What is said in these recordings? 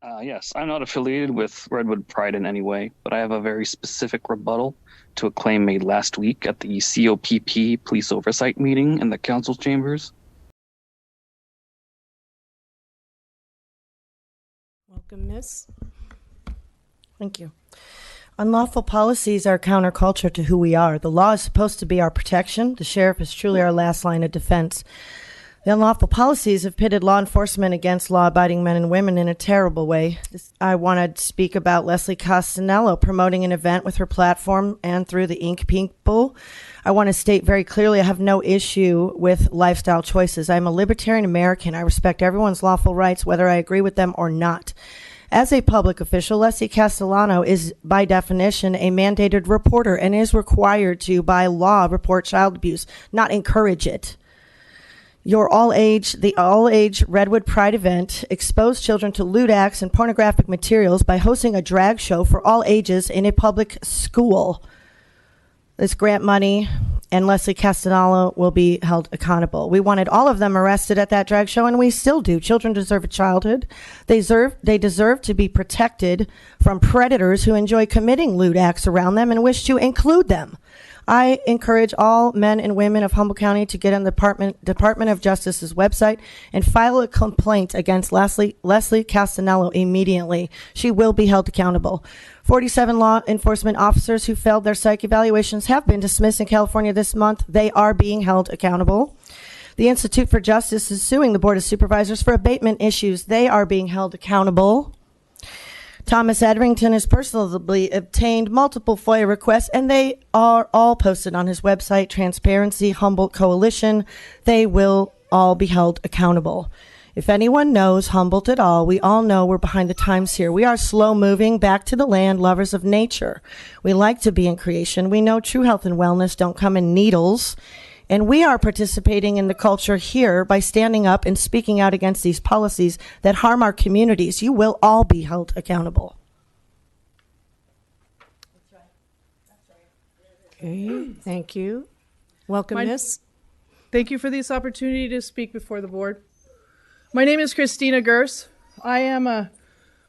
Yes, I'm not affiliated with Redwood Pride in any way, but I have a very specific rebuttal to a claim made last week at the COPP police oversight meeting in the council chambers. Welcome, Miss. Thank you. Unlawful policies are counterculture to who we are. The law is supposed to be our protection. The sheriff is truly our last line of defense. The unlawful policies have pitted law enforcement against law-abiding men and women in a terrible way. I want to speak about Leslie Costanello promoting an event with her platform and through the Ink people. I want to state very clearly I have no issue with lifestyle choices. I'm a libertarian American. I respect everyone's lawful rights, whether I agree with them or not. As a public official, Leslie Castellano is, by definition, a mandated reporter and is required to, by law, report child abuse, not encourage it. The all-age Redwood Pride event exposed children to lewd acts and pornographic materials by hosting a drag show for all ages in a public school. This grant money and Leslie Castellano will be held accountable. We wanted all of them arrested at that drag show, and we still do. Children deserve a childhood. They deserve to be protected from predators who enjoy committing lewd acts around them and wish to include them. I encourage all men and women of Humboldt County to get on the Department of Justice's website and file a complaint against Leslie Castanello immediately. She will be held accountable. 47 law enforcement officers who failed their psych evaluations have been dismissed in California this month. They are being held accountable. The Institute for Justice is suing the Board of Supervisors for abatement issues. They are being held accountable. Thomas Edrington has personally obtained multiple FOIA requests, and they are all posted on his website, Transparency Humboldt Coalition. They will all be held accountable. If anyone knows Humboldt at all, we all know we're behind the times here. We are slow moving, back to the land, lovers of nature. We like to be in creation. We know true health and wellness don't come in needles. And we are participating in the culture here by standing up and speaking out against these policies that harm our communities. You will all be held accountable. Okay, thank you. Welcome, Miss. Thank you for this opportunity to speak before the board. My name is Christina Gers. I am a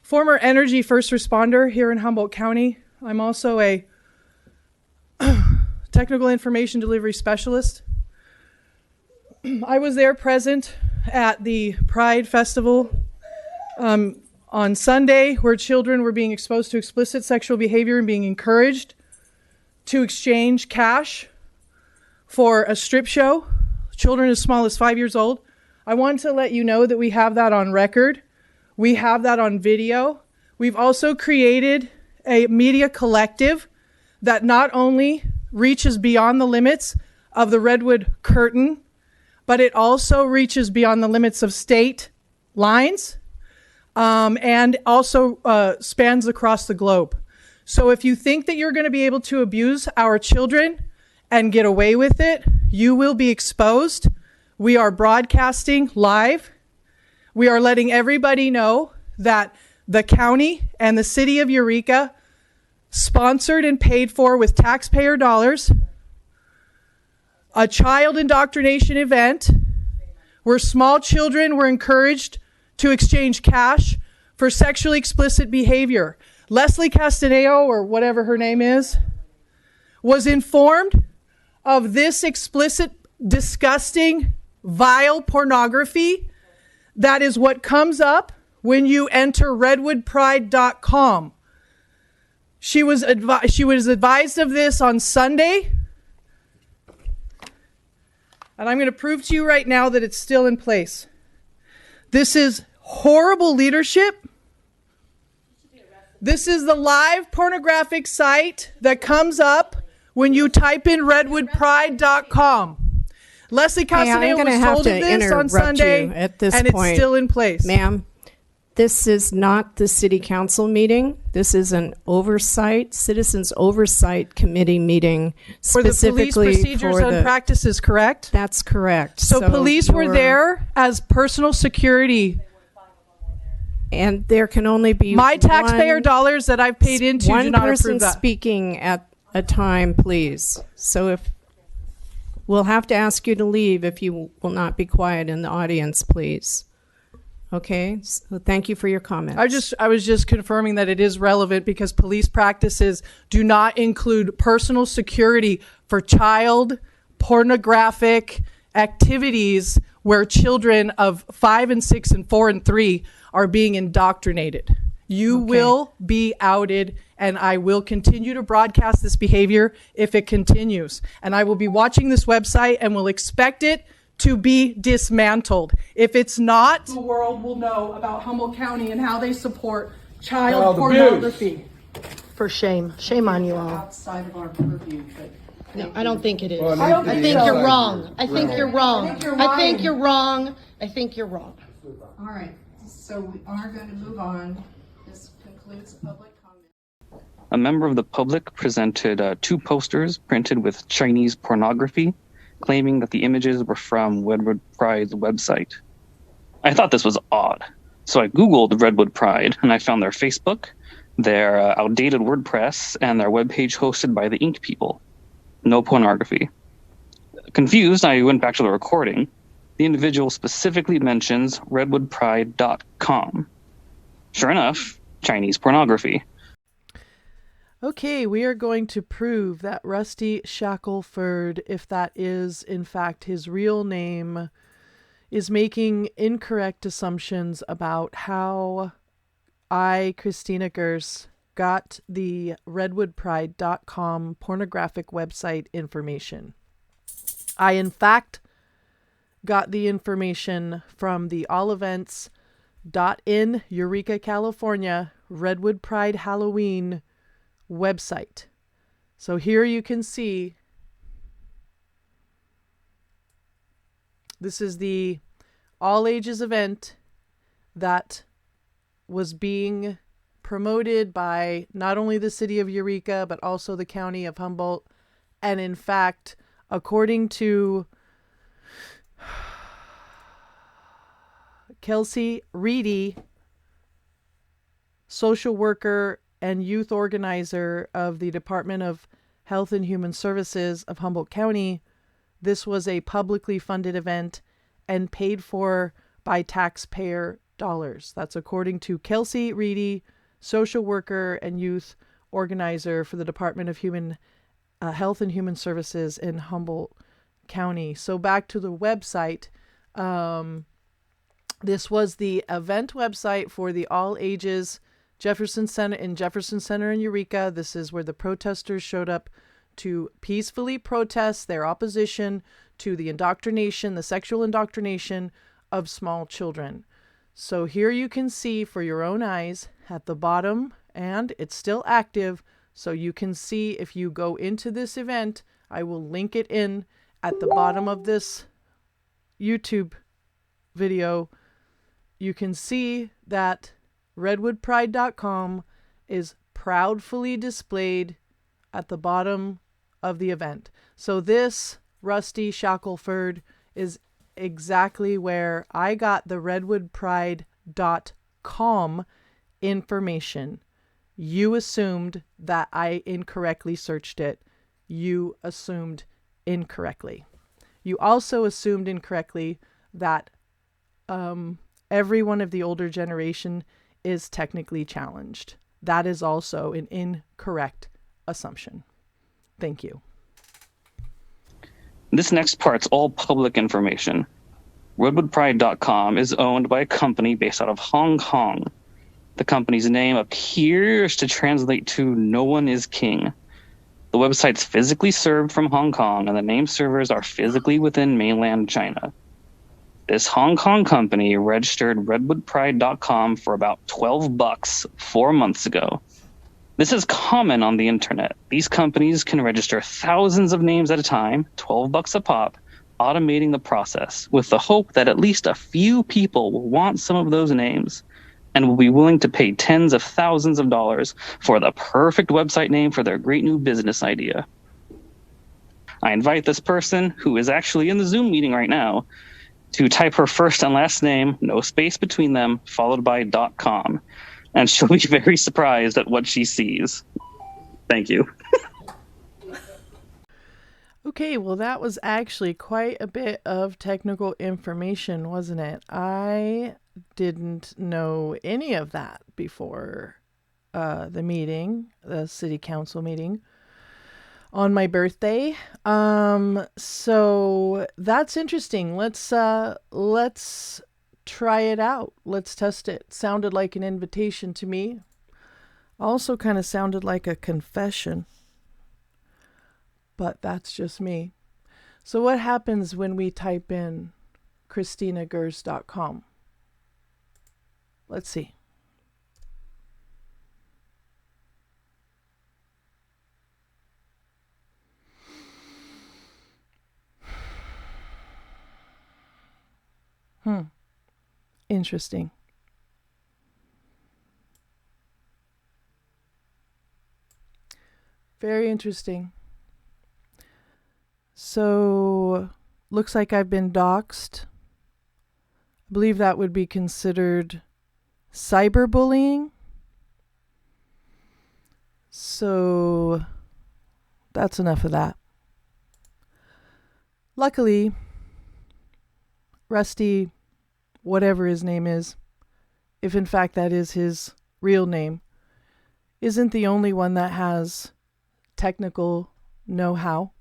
former energy first responder here in Humboldt County. I'm also a technical information delivery specialist. I was there present at the Pride Festival on Sunday, where children were being exposed to explicit sexual behavior and being encouraged to exchange cash for a strip show. Children as small as 5 years old. I want to let you know that we have that on record. We have that on video. We've also created a media collective that not only reaches beyond the limits of the Redwood Curtain, but it also reaches beyond the limits of state lines and also spans across the globe. So if you think that you're going to be able to abuse our children and get away with it, you will be exposed. We are broadcasting live. We are letting everybody know that the county and the city of Eureka sponsored and paid for with taxpayer dollars a child indoctrination event where small children were encouraged to exchange cash for sexually explicit behavior. Leslie Castanello, or whatever her name is, was informed of this explicit, disgusting, vile pornography. That is what comes up when you enter redwoodpride.com. She was advised of this on Sunday. And I'm going to prove to you right now that it's still in place. This is horrible leadership. This is the live pornographic site that comes up when you type in redwoodpride.com. Leslie Castanello was told of this on Sunday, at this and point. It's still in place. Ma'am, this is not the city council meeting. This is an citizens oversight committee meeting For the police procedures and practices, correct? That's correct. So police were there as personal security. And there can only be My taxpayer dollars that I've paid into do not approve one person that. speaking at a time, please. So if we'll have to ask you to leave if you will not be quiet in the audience, please. Okay, so thank you for your comments. I was just confirming that it is relevant because police practices do not include personal security for child pornographic activities where children of 5 and 6 and 4 and 3 are being indoctrinated. You will be outed, and I will continue to broadcast this behavior if it continues. And I will be watching this website and will expect it to be dismantled. If it's not, the world will know about Humboldt County and how they support child pornography. For shame. Shame on you all. Outside of our purview, but No, I don't think it is. Well, I don't I think think so. you're wrong. I think you're wrong. I think you're I think lying. you're wrong. I think you're wrong. All right, so we are going to move on. This concludes public comment. A member of the public presented 2 posters printed with Chinese pornography, claiming that the images were from Redwood Pride's website. I thought this was odd, so I Googled Redwood Pride and I found their Facebook, their outdated WordPress, and their webpage hosted by the Ink people. No pornography. Confused, I went back to the recording. The individual specifically mentions redwoodpride.com. Sure enough, Chinese pornography. Okay, we are going to prove that Rusty Shackelford, if that is in fact his real name, is making incorrect assumptions about how I, Christina Gers, got the redwoodpride.com pornographic website information. I, in fact, got the information from the allevents.in Eureka, California, Redwood Pride Halloween website. So here you can see this is the all ages event that was being promoted by not only the city of Eureka but also the county of Humboldt, and in fact, according to Kelsey Reedy, social worker and youth organizer of the Department of Health and Human Services of Humboldt County, this was a publicly funded event and paid for by taxpayer dollars. That's according to Kelsey Reedy, social worker and youth organizer for the Department of Health and Human Services in Humboldt County. So back to the website. This was the event website for the all ages Jefferson Center in Eureka. This is where the protesters showed up to peacefully protest their opposition to the indoctrination, the sexual indoctrination of small children. So here you can see for your own eyes at the bottom, and it's still active. So you can see if you go into this event, I will link it in at the bottom of this YouTube video. You can see that redwoodpride.com is proudly displayed at the bottom of the event. So this Rusty Shackelford is exactly where I got the redwoodpride.com information. You assumed that I incorrectly searched it. You assumed incorrectly. You also assumed incorrectly that every one of the older generation is technically challenged. That is also an incorrect assumption. Thank you. This next part's all public information. RedwoodPride.com is owned by a company based out of Hong Kong. The company's name appears to translate to "No One is King." The website's physically served from Hong Kong, and the name servers are physically within mainland China. This Hong Kong company registered redwoodpride.com for about $12 4 months ago. This is common on the internet. These companies can register thousands of names at a time, $12 a pop, automating the process with the hope that at least a few people will want some of those names and will be willing to pay tens of thousands of dollars for the perfect website name for their great new business idea. I invite this person, who is actually in the Zoom meeting right now, to type her first and last name, no space between them, followed by .com, and she'll be very surprised at what she sees. Thank you. Okay, well, that was actually quite a bit of technical information, wasn't it? I didn't know any of that before the meeting, the city council meeting on my birthday. So that's interesting. Let's try it out. Let's test it. Sounded like an invitation to me. Also kind of sounded like a confession. But that's just me. So what happens when we type in ChristinaGers.com? Let's see. Interesting. Very interesting. So, looks like I've been doxxed. I believe that would be considered cyberbullying. So, that's enough of that. Luckily, Rusty, whatever his name is, if in fact that is his real name, isn't the only one that has technical know-how.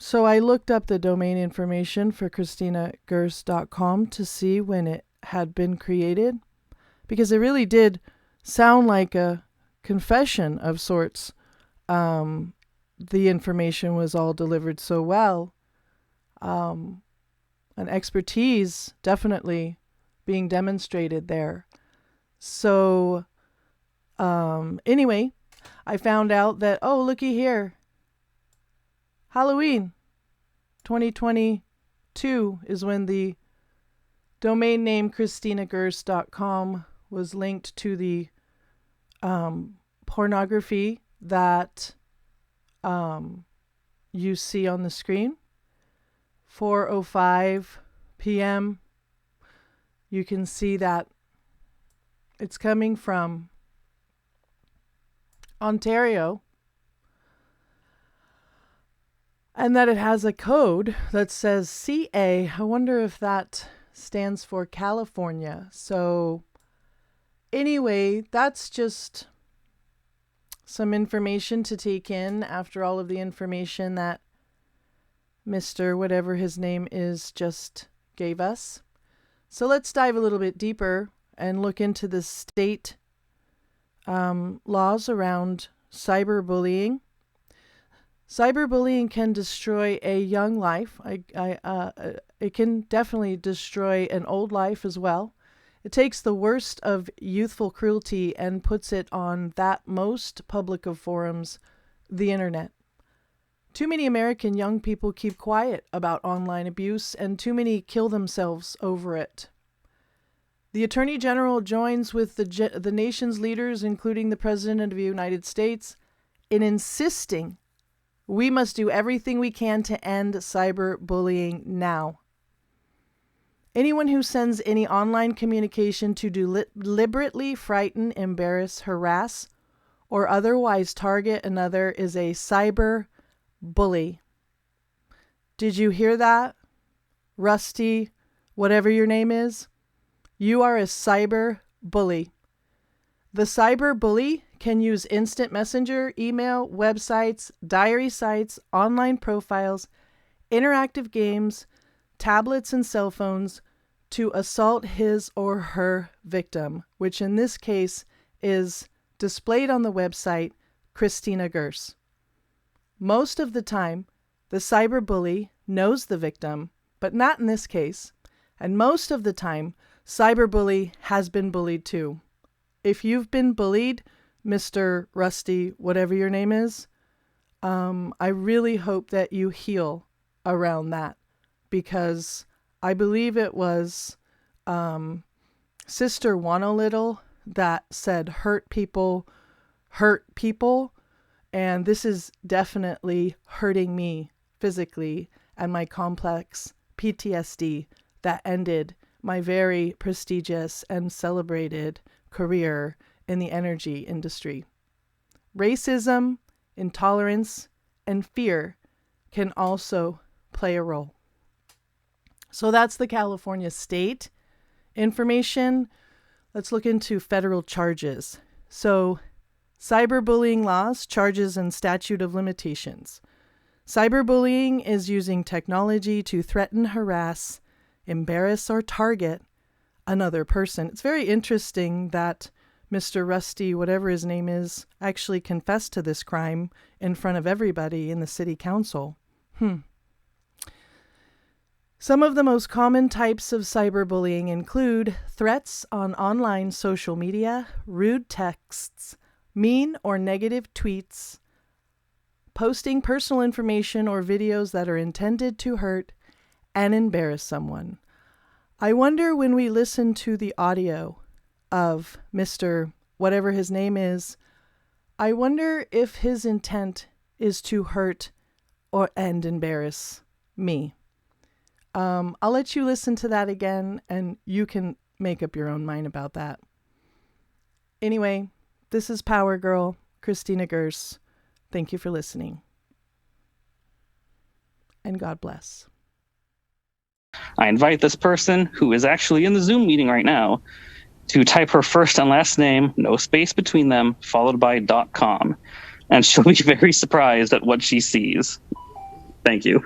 So I looked up the domain information for ChristinaGers.com to see when it had been created, because it really did sound like a confession of sorts. The information was all delivered so well. An expertise definitely being demonstrated there. So anyway, I found out that, oh, looky here. Halloween 2022 is when the domain name ChristinaGers.com was linked to the pornography that you see on the screen. 4:05 p.m. You can see that it's coming from Ontario, and that it has a code that says CA. I wonder if that stands for California. So anyway, that's just some information to take in after all of the information that Mr. whatever his name is just gave us. So let's dive a little bit deeper and look into the state laws around cyberbullying. Cyberbullying can destroy a young life. It can definitely destroy an old life as well. It takes the worst of youthful cruelty and puts it on that most public of forums, the internet. Too many American young people keep quiet about online abuse, and too many kill themselves over it. The Attorney General joins with the nation's leaders, including the President of the United States, in insisting we must do everything we can to end cyberbullying now. Anyone who sends any online communication to deliberately frighten, embarrass, harass, or otherwise target another is a cyber bully. Did you hear that? Rusty, whatever your name is, you are a cyber bully. The cyber bully can use instant messenger, email, websites, diary sites, online profiles, interactive games, tablets, and cell phones to assault his or her victim, which in this case is displayed on the website Christina Gers. Most of the time, the cyberbully knows the victim, but not in this case. And most of the time, cyberbully has been bullied too. If you've been bullied, Mr. Rusty, whatever your name is, I really hope that you heal around that, because I believe it was Sister Wanna Little that said hurt people, and this is definitely hurting me physically and my complex PTSD that ended my very prestigious and celebrated career in the energy industry. Racism, intolerance, and fear can also play a role. So that's the California state information. Let's look into federal charges. So cyberbullying laws, charges, and statute of limitations. Cyberbullying is using technology to threaten, harass, embarrass, or target another person. It's very interesting that Mr. Rusty, whatever his name is, actually confessed to this crime in front of everybody in the city council. Some of the most common types of cyberbullying include threats on online social media, rude texts, mean or negative tweets, posting personal information or videos that are intended to hurt and embarrass someone. I wonder when we listen to the audio of Mr. whatever his name is, I wonder if his intent is to hurt and embarrass me. I'll let you listen to that again and you can make up your own mind about that. Anyway, this is Power Girl, Christina Gers. Thank you for listening. And God bless. I invite this person, who is actually in the Zoom meeting right now, to type her first and last name, no space between them, followed by .com. And she'll be very surprised at what she sees. Thank you.